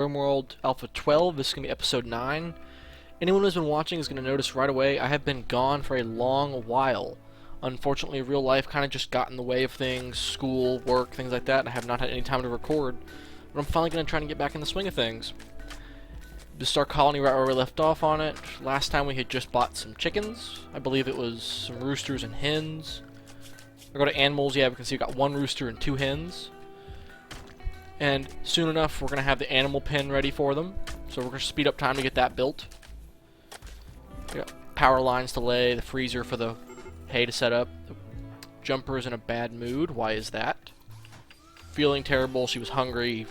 Rimworld Alpha 12. This is going to be episode 9. Anyone who's been watching is going to notice right away I have been gone for a long while. Unfortunately, real life kind of just got in the way of things, school, work, things like that, and I have not had any time to record. But I'm finally going to try and get back in the swing of things. Just our colony right where we left off on it. Last time we had just bought some chickens. I believe it was some roosters and hens. I go to animals, yeah, we can see we got one rooster and 2 hens. And soon enough, we're going to have the animal pen ready for them. So we're going to speed up time to get that built. We got power lines to lay, the freezer for the hay to set up. The jumper is in a bad mood. Why is that? Feeling terrible, she was hungry.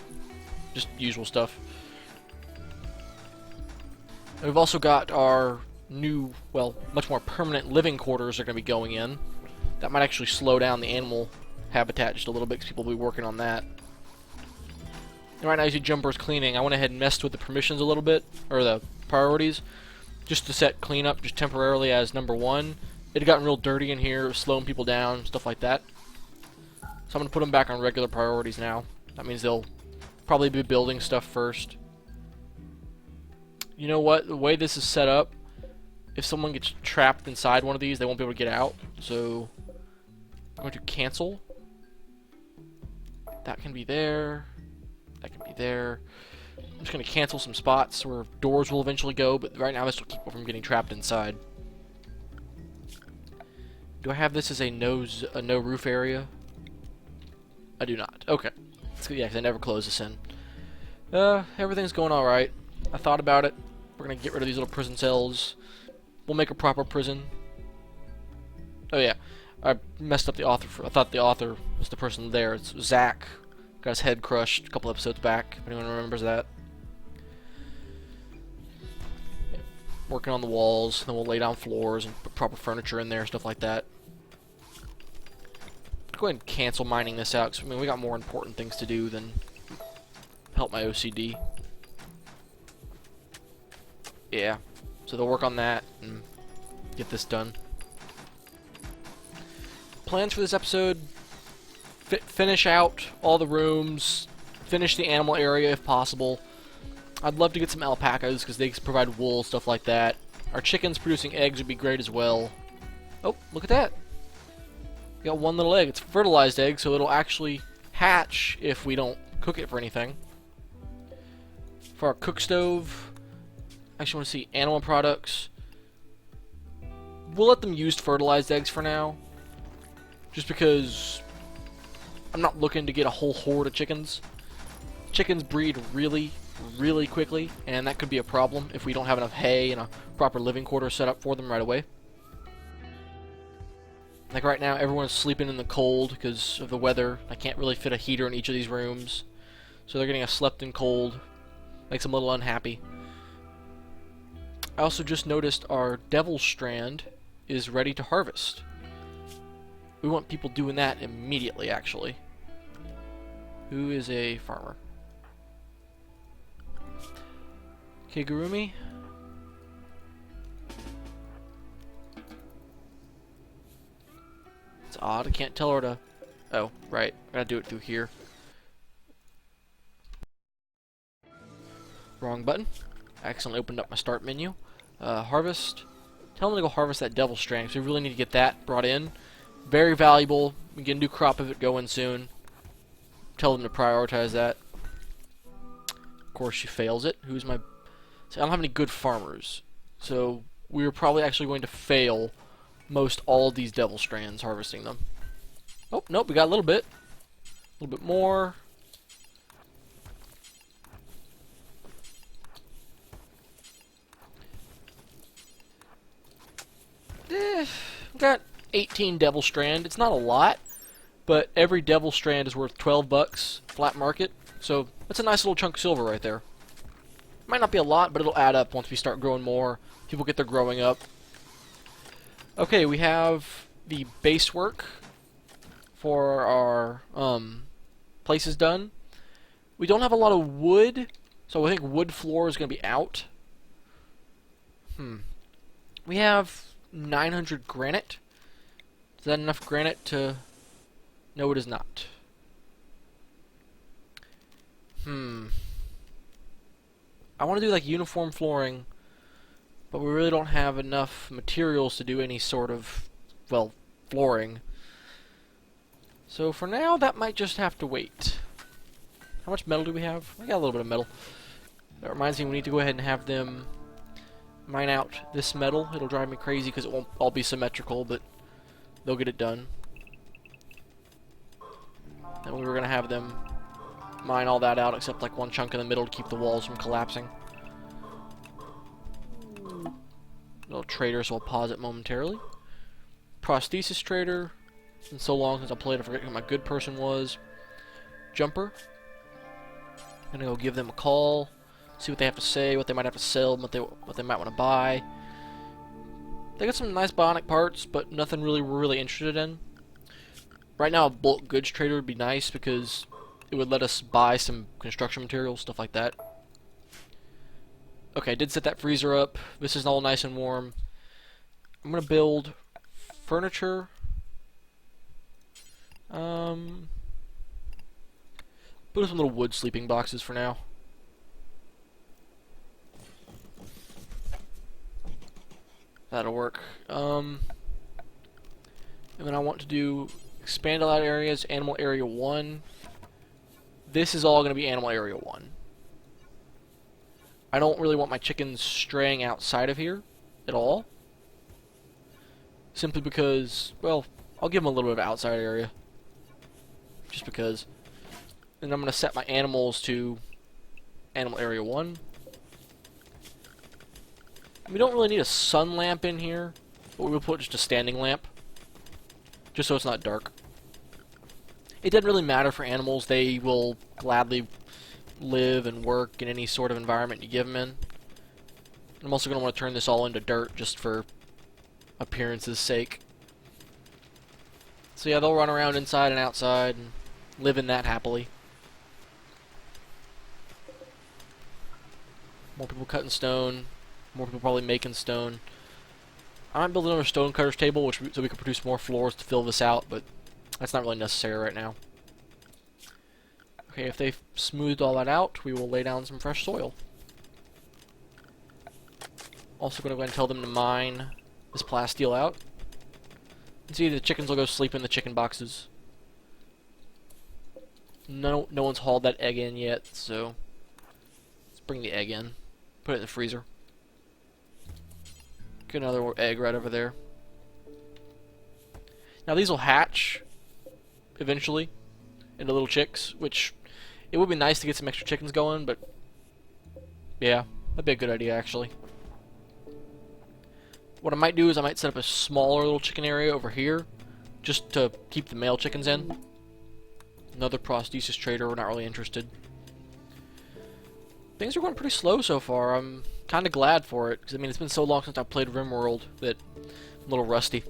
Just usual stuff. And we've also got our new, well, much more permanent living quarters are going to be going in. That might actually slow down the animal habitat just a little bit because people will be working on that. And right now, as you Jumper's cleaning, I went ahead and messed with the permissions a little bit, or the priorities, just to set cleanup just temporarily as number 1. It had gotten real dirty in here, slowing people down, stuff like that. So I'm going to put them back on regular priorities now. That means they'll probably be building stuff first. You know what? The way this is set up, if someone gets trapped inside one of these, they won't be able to get out. So I'm going to cancel. That can be there. That can be there. I'm just going to cancel some spots where doors will eventually go, but right now this will keep people from getting trapped inside. Do I have this as a no roof area? I do not. Okay. Yeah, because I never close this in. Everything's going alright. I thought about it. We're going to get rid of these little prison cells. We'll make a proper prison. Oh yeah. I messed up the author. I thought the author was the person there. It's Zach. Got his head crushed a couple episodes back, if anyone remembers that. Yeah. Working on the walls, then we'll lay down floors and put proper furniture in there, stuff like that. Go ahead and cancel mining this out, because I mean, we got more important things to do than help my OCD. Yeah, so they'll work on that and get this done. Plans for this episode: finish out all the rooms, finish the animal area if possible. I'd love to get some alpacas because they provide wool, stuff like that. Our chickens producing eggs would be great as well. Oh, look at that. We got one little egg. It's a fertilized egg, so it'll actually hatch if we don't cook it for anything. For our cook stove, I actually want to see animal products. We'll let them use fertilized eggs for now, just because I'm not looking to get a whole horde of chickens. Chickens breed really, really quickly, and that could be a problem if we don't have enough hay and a proper living quarter set up for them right away. Like right now, everyone's sleeping in the cold because of the weather. I can't really fit a heater in each of these rooms, so they're getting a slept-in cold. Makes them a little unhappy. I also just noticed our devil strand is ready to harvest. We want people doing that immediately, actually. Who is a farmer? Kigurumi? It's odd, I can't tell her to... Oh, right. I gotta do it through here. Wrong button. I accidentally opened up my start menu. Harvest. Tell them to go harvest that devil strand, because we really need to get that brought in. Very valuable. We get a new crop of it going soon. Tell them to prioritize that. Of course, she fails it. Who's my... See, I don't have any good farmers. So, we are probably actually going to fail most all of these devil strands harvesting them. Oh, nope, we got a little bit. A little bit more. Got 18 devil strand. It's not a lot, but every devil strand is worth 12 bucks flat market, so that's a nice little chunk of silver right there. Might not be a lot, but it'll add up once we start growing more. People get their growing up. Okay, we have the base work for our places done. We don't have a lot of wood, so I think wood floor is going to be out. We have 900 granite. Is that enough granite to... No, it is not. I want to do like uniform flooring, but we really don't have enough materials to do any sort of, well, flooring. So for now, that might just have to wait. How much metal do we have? We got a little bit of metal. That reminds me, we need to go ahead and have them mine out this metal. It'll drive me crazy because it won't all be symmetrical, but they'll get it done. And we were going to have them mine all that out except like one chunk in the middle to keep the walls from collapsing. Little trader, so I'll pause it momentarily. Prosthesis trader. It's been so long since I played, I forget who my good person was. Jumper. I'm gonna go give them a call, see what they have to say, what they might have to sell, what they might want to buy. They got some nice bionic parts, but nothing really we're really interested in. Right now, a bulk goods trader would be nice because it would let us buy some construction materials, stuff like that. Okay, I did set that freezer up. This is all nice and warm. I'm gonna build furniture. Put some little wood sleeping boxes for now. That'll work. And then I want to do expand a lot of areas. Animal area 1. This is all going to be animal area 1. I don't really want my chickens straying outside of here at all. Simply because, well, I'll give them a little bit of outside area. Just because. And I'm going to set my animals to animal area 1. We don't really need a sun lamp in here, but we will put just a standing lamp. Just so it's not dark. It doesn't really matter for animals. They will gladly live and work in any sort of environment you give them in. I'm also going to want to turn this all into dirt just for appearance's sake. So yeah, they'll run around inside and outside and live in that happily. More people cutting stone. More people probably making stone. I might build another stone cutter's table so we can produce more floors to fill this out, but that's not really necessary right now. Okay, if they've smoothed all that out, we will lay down some fresh soil. Also going to go ahead and tell them to mine this plasteel out. And see, the chickens will go sleep in the chicken boxes. No one's hauled that egg in yet, so let's bring the egg in. Put it in the freezer. Get another egg right over there. Now these will hatch eventually into little chicks, which it would be nice to get some extra chickens going, but yeah, that'd be a good idea actually. What I might do is I might set up a smaller little chicken area over here just to keep the male chickens in. Another prosthesis trader, we're not really interested. Things are going pretty slow so far. I'm kind of glad for it, because I mean it's been so long since I played Rimworld that I'm a little rusty.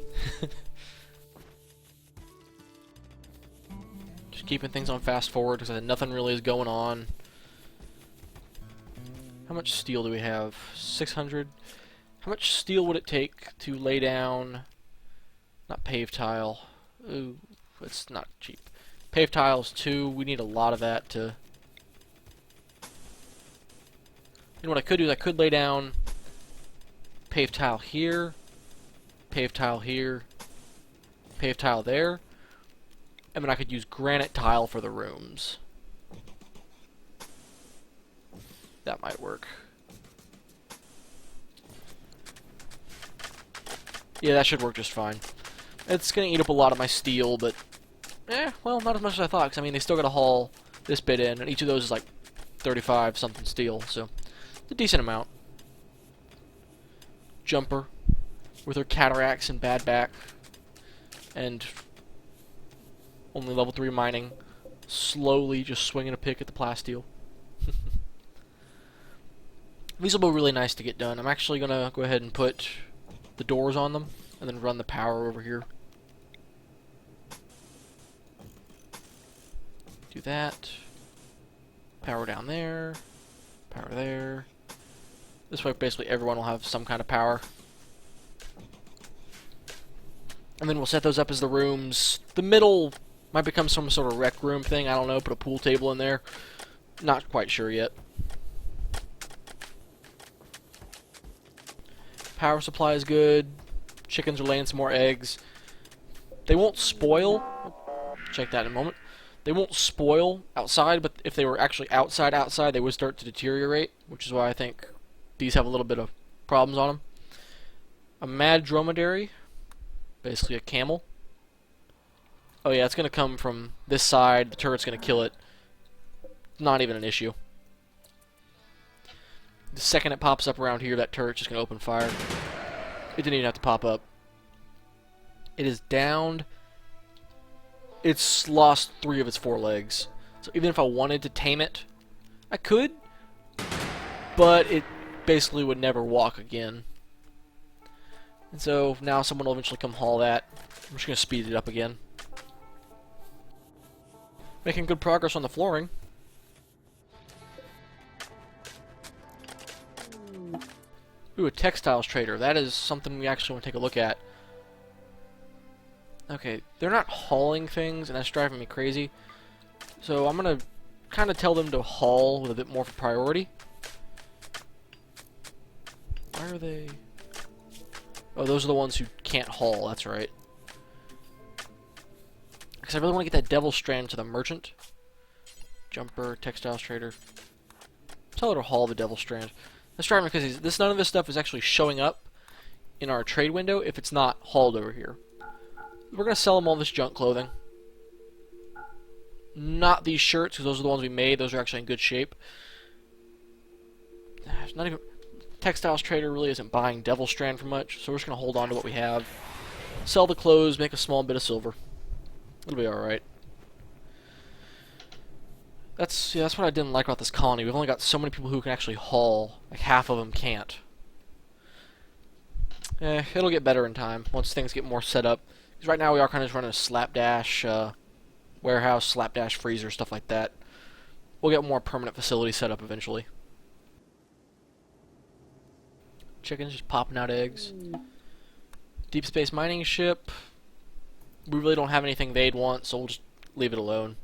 Just keeping things on fast forward because nothing really is going on. How much steel do we have? 600. How much steel would it take to lay down, not pave tile, ooh, it's not cheap. Pave tiles 2, we need a lot of that to... You know what I could do is I could lay down pave tile here, pave tile here, pave tile there, and then I could use granite tile for the rooms. That might work. Yeah, that should work just fine. It's going to eat up a lot of my steel, but well, not as much as I thought, because I mean, they still got to haul this bit in, and each of those is like 35 something steel, so it's a decent amount. Jumper with her cataracts and bad back, and only level 3 mining, slowly just swinging a pick at the plasteel. These will be really nice to get done. I'm actually going to go ahead and put the doors on them, and then run the power over here. Do that. Power down there. Power there. This way basically everyone will have some kind of power. And then we'll set those up as the rooms. The middle might become some sort of rec room thing, I don't know, put a pool table in there. Not quite sure yet. Power supply is good. Chickens are laying some more eggs. They won't spoil. Check that in a moment. They won't spoil outside, but if they were actually outside, they would start to deteriorate, which is why I think these have a little bit of problems on them. A mad dromedary, basically a camel. Oh yeah, it's going to come from this side. The turret's going to kill it. Not even an issue. The second it pops up around here, that turret's just going to open fire. It didn't even have to pop up. It is downed. It's lost 3 of its 4 legs. So even if I wanted to tame it, I could. But it basically would never walk again. And so now someone will eventually come haul that. I'm just going to speed it up again. Making good progress on the flooring. Ooh, a textiles trader. That is something we actually want to take a look at. Okay, they're not hauling things, and that's driving me crazy. So I'm going to kind of tell them to haul with a bit more of a priority. Why are they... Oh, those are the ones who can't haul, that's right. Because I really want to get that devil strand to the merchant. Jumper, textiles trader. Tell her to haul the devil strand. That's driving me because none of this stuff is actually showing up in our trade window if it's not hauled over here. We're going to sell them all this junk clothing. Not these shirts, because those are the ones we made. Those are actually in good shape. Not even... Textiles trader really isn't buying devil strand for much, so we're just going to hold on to what we have. Sell the clothes, make a small bit of silver. It'll be alright. That's what I didn't like about this colony. We've only got so many people who can actually haul. Like half of them can't. It'll get better in time once things get more set up. Because right now we are kind of just running a slapdash warehouse, slapdash freezer, stuff like that. We'll get more permanent facilities set up eventually. Chickens just popping out eggs. Deep space mining ship. We really don't have anything they'd want, so we'll just leave it alone.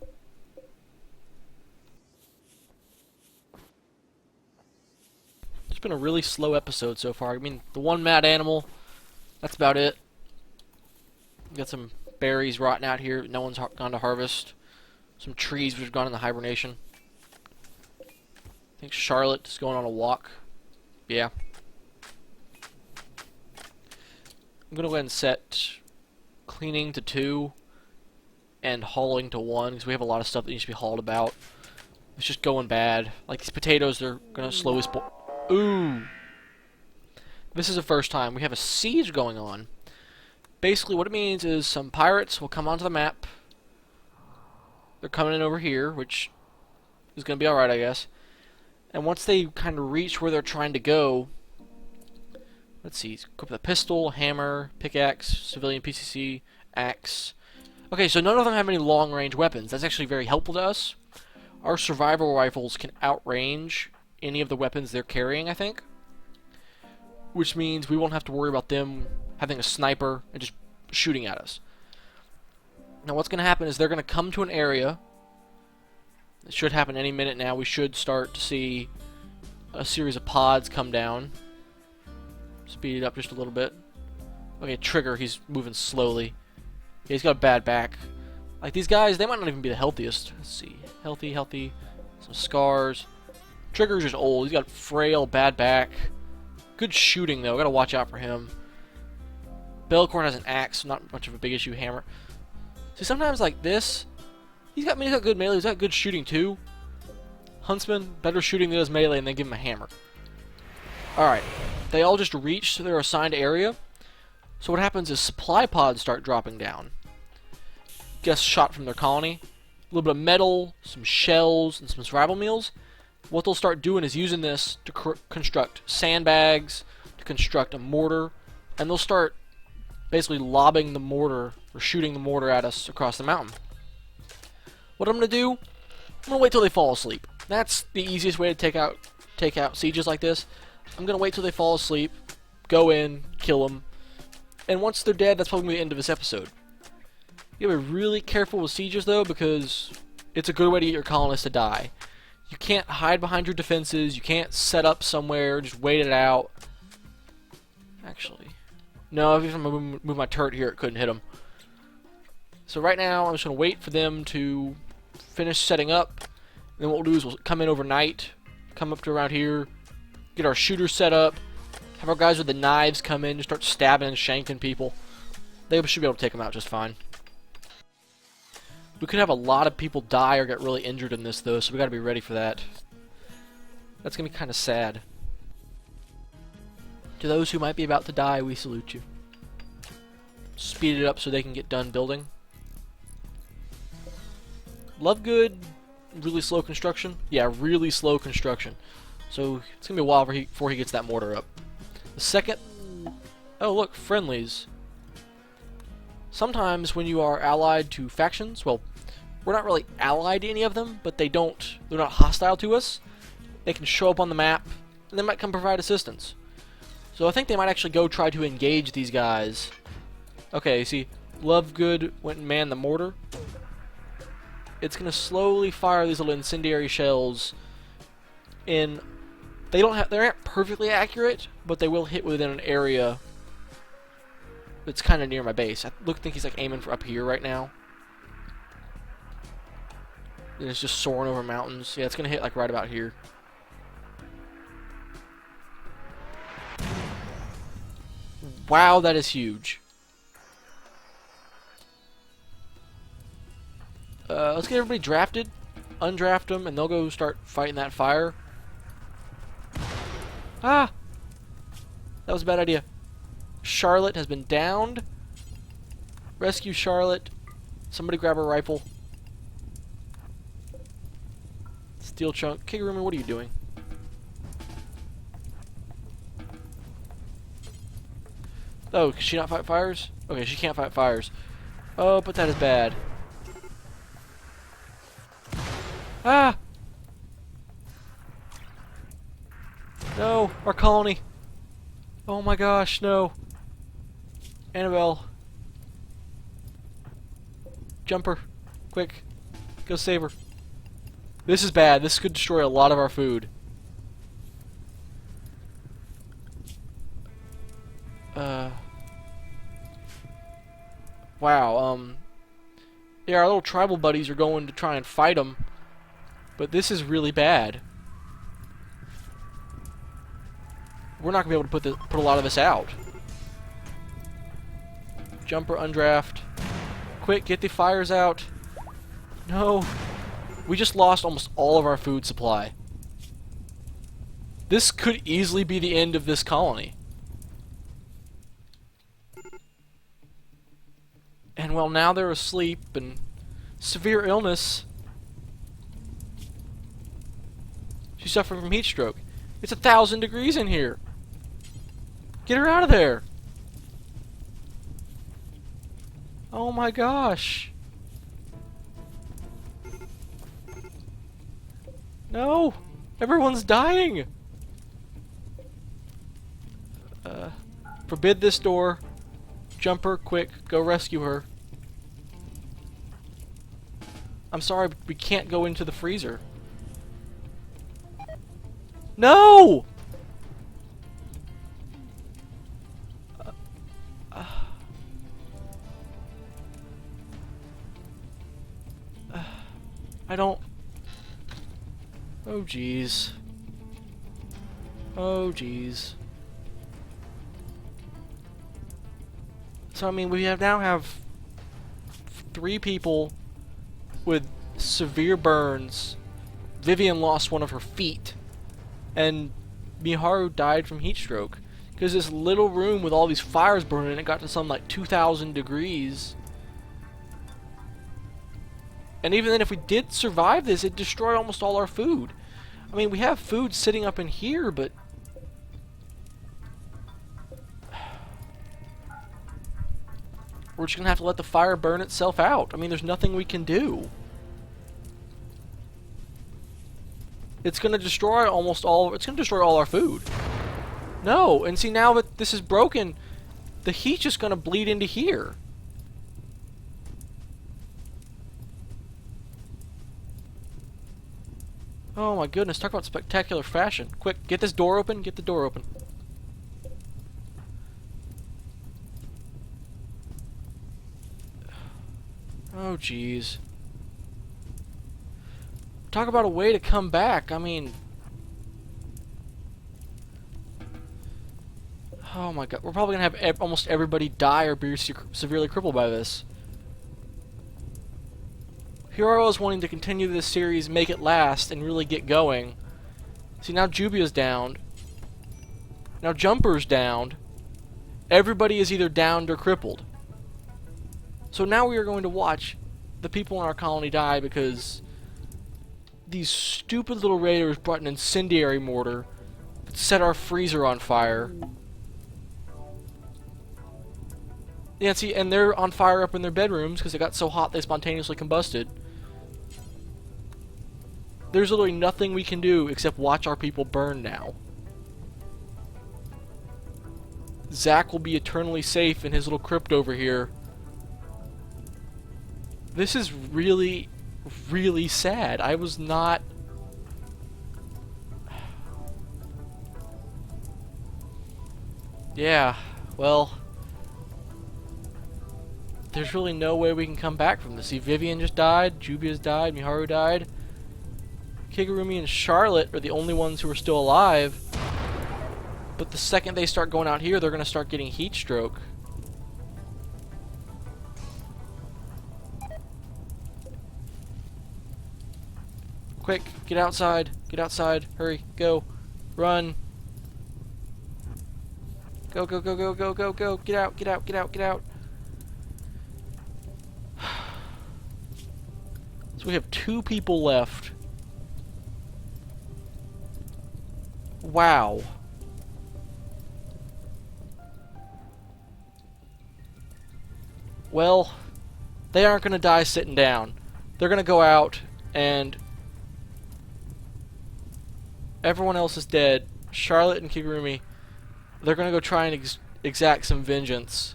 It's been a really slow episode so far. I mean, the one mad animal, that's about it. Got some berries rotting out here no one's gone to harvest. Some trees which have gone into hibernation. I think Charlotte is going on a walk. Yeah. I'm going to go ahead and set cleaning to 2 and hauling to 1 because we have a lot of stuff that needs to be hauled about. It's just going bad. Like these potatoes, they're going to slowly spoil. Ooh! This is the first time we have a siege going on. Basically what it means is some pirates will come onto the map. They're coming in over here, which is going to be alright, I guess. And once they kind of reach where they're trying to go, let's see, equip the pistol, hammer, pickaxe, civilian PCC, axe. Okay, so none of them have any long-range weapons. That's actually very helpful to us. Our survival rifles can outrange any of the weapons they're carrying, I think. Which means we won't have to worry about them having a sniper and just shooting at us. Now what's going to happen is they're going to come to an area. It should happen any minute now. We should start to see a series of pods come down. Speed it up just a little bit. Okay, Trigger, he's moving slowly. Yeah, he's got a bad back. Like these guys, they might not even be the healthiest. Let's see. Healthy. Some scars. Trigger's just old. He's got frail, bad back. Good shooting, though. Gotta watch out for him. Belcorn has an axe, not much of a big issue. Hammer. See, sometimes like this, he's got good melee. He's got good shooting, too. Huntsman, better shooting than his melee, and then give him a hammer. Alright. They all just reach their assigned area. So what happens is supply pods start dropping down. Guests shot from their colony. A little bit of metal, some shells, and some survival meals. What they'll start doing is using this to construct sandbags, to construct a mortar, and they'll start basically lobbing the mortar, or shooting the mortar at us across the mountain. What I'm going to do, I'm going to wait till they fall asleep. That's the easiest way to take out sieges like this. I'm going to wait till they fall asleep, go in, kill them, and once they're dead, that's probably the end of this episode. You gotta be really careful with sieges, though, because it's a good way to get your colonists to die. You can't hide behind your defenses, you can't set up somewhere, just wait it out. actually. No, if I move my turret here, it couldn't hit him. So right now, I'm just going to wait for them to finish setting up. And then what we'll do is we'll come in overnight, come up to around here, get our shooters set up, have our guys with the knives come in, just start stabbing and shanking people. They should be able to take them out just fine. We could have a lot of people die or get really injured in this, though, so we got to be ready for that. That's going to be kind of sad. To those who might be about to die, we salute you. Speed it up so they can get done building. Lovegood, really slow construction. Yeah, really slow construction. So it's going to be a while before he gets that mortar up. The second... Oh, look, friendlies. Sometimes when you are allied to factions, well, we're not really allied to any of them, but they're not hostile to us. They can show up on the map, and they might come provide assistance. So I think they might actually go try to engage these guys. Okay, see, Lovegood went and manned the mortar. It's going to slowly fire these little incendiary shells in... They aren't perfectly accurate, but they will hit within an area that's kind of near my base. I think he's like aiming for up here right now. And it's just soaring over mountains. Yeah, it's going to hit like right about here. Wow, that is huge. Let's get everybody drafted, undraft them, and they'll go start fighting that fire. Ah! That was a bad idea. Charlotte has been downed. Rescue Charlotte. Somebody grab her rifle. Steel chunk. Kigurumi, what are you doing? Oh, can she not fight fires? Okay, she can't fight fires. Oh, but that is bad. Ah! No, our colony. Oh my gosh, no. Annabelle. Jump her. Quick. Go save her. This is bad. This could destroy a lot of our food. Wow, yeah, our little tribal buddies are going to try and fight them, but this is really bad. We're not going to be able to put a lot of this out. Jumper, undraft. Quick, get the fires out. No. We just lost almost all of our food supply. This could easily be the end of this colony. And well, now they're asleep and severe illness. She's suffering from heat stroke. It's 1,000 degrees in here. Get her out of there. Oh my gosh. No! Everyone's dying! Forbid this door. Jumper, quick, go rescue her. I'm sorry, but we can't go into the freezer. No! I don't... Oh, jeez. Oh, jeez. So, I mean, we now have 3 people with severe burns. Vivian lost one of her feet. And Miharu died from heat stroke. Because this little room with all these fires burning in it got to some like 2,000 degrees. And even then, if we did survive this, it'd destroy almost all our food. I mean, we have food sitting up in here, but... we're just going to have to let the fire burn itself out. I mean, there's nothing we can do. It's going to destroy almost all... it's going to destroy all our food. No, and see, now that this is broken, the heat's just going to bleed into here. Oh my goodness, talk about spectacular fashion. Quick, get this door open, get the door open. Oh, jeez. Talk about a way to come back. I mean... Oh my god. We're probably going to have almost everybody die or be severely crippled by this. Here I was wanting to continue this series, make it last, and really get going. See, now Jubia's downed. Now Jumper's downed. Everybody is either downed or crippled. So now we are going to watch the people in our colony die because these stupid little raiders brought an incendiary mortar that set our freezer on fire. Yeah, see, and they're on fire up in their bedrooms because it got so hot they spontaneously combusted. There's literally nothing we can do except watch our people burn now. Zach will be eternally safe in his little crypt over here. This is really, really sad. I was not... Yeah, well... There's really no way we can come back from this. See, Vivian just died, Jubia's died, Miharu died. Kigurumi and Charlotte are the only ones who are still alive. But the second they start going out here, they're going to start getting heat stroke. Quick, get outside. Get outside. Hurry. Go. Run. Go, go, go, go, go, go, go. Get out, get out, get out, get out. So we have 2 people left. Wow. Well, they aren't going to die sitting down. They're going to go out and everyone else is dead. Charlotte and Kigurumi, they're going to go try and exact some vengeance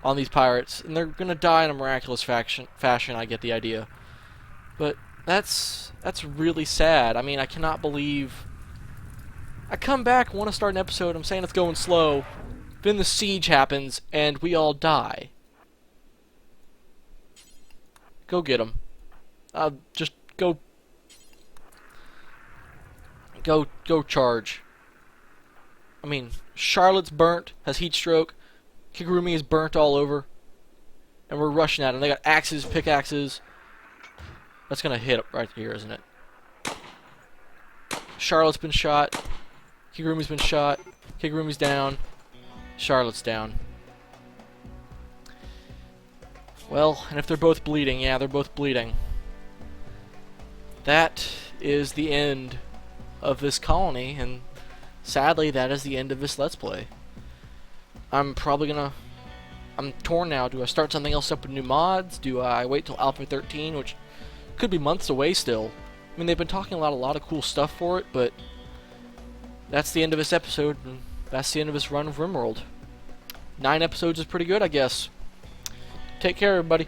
on these pirates. And they're going to die in a miraculous fashion, I get the idea. But that's really sad. I mean, I cannot believe... I come back, want to start an episode, I'm saying it's going slow. Then the siege happens, and we all die. Go get them. Just go... Go charge. I mean, Charlotte's burnt, has heat stroke. Kigurumi is burnt all over. And we're rushing at them. They got axes, pickaxes. That's gonna hit right here, isn't it? Charlotte's been shot. Kigurumi's been shot. Kigurumi's down. Charlotte's down. Well, and if they're both bleeding, yeah, they're both bleeding. That is the end of this colony, and sadly, that is the end of this Let's Play. I'm probably gonna... I'm torn now. Do I start something else up with new mods? Do I wait till Alpha 13, which could be months away still? I mean, they've been talking about a lot of cool stuff for it, but that's the end of this episode, and that's the end of this run of Rimworld. 9 episodes is pretty good, I guess. Take care, everybody.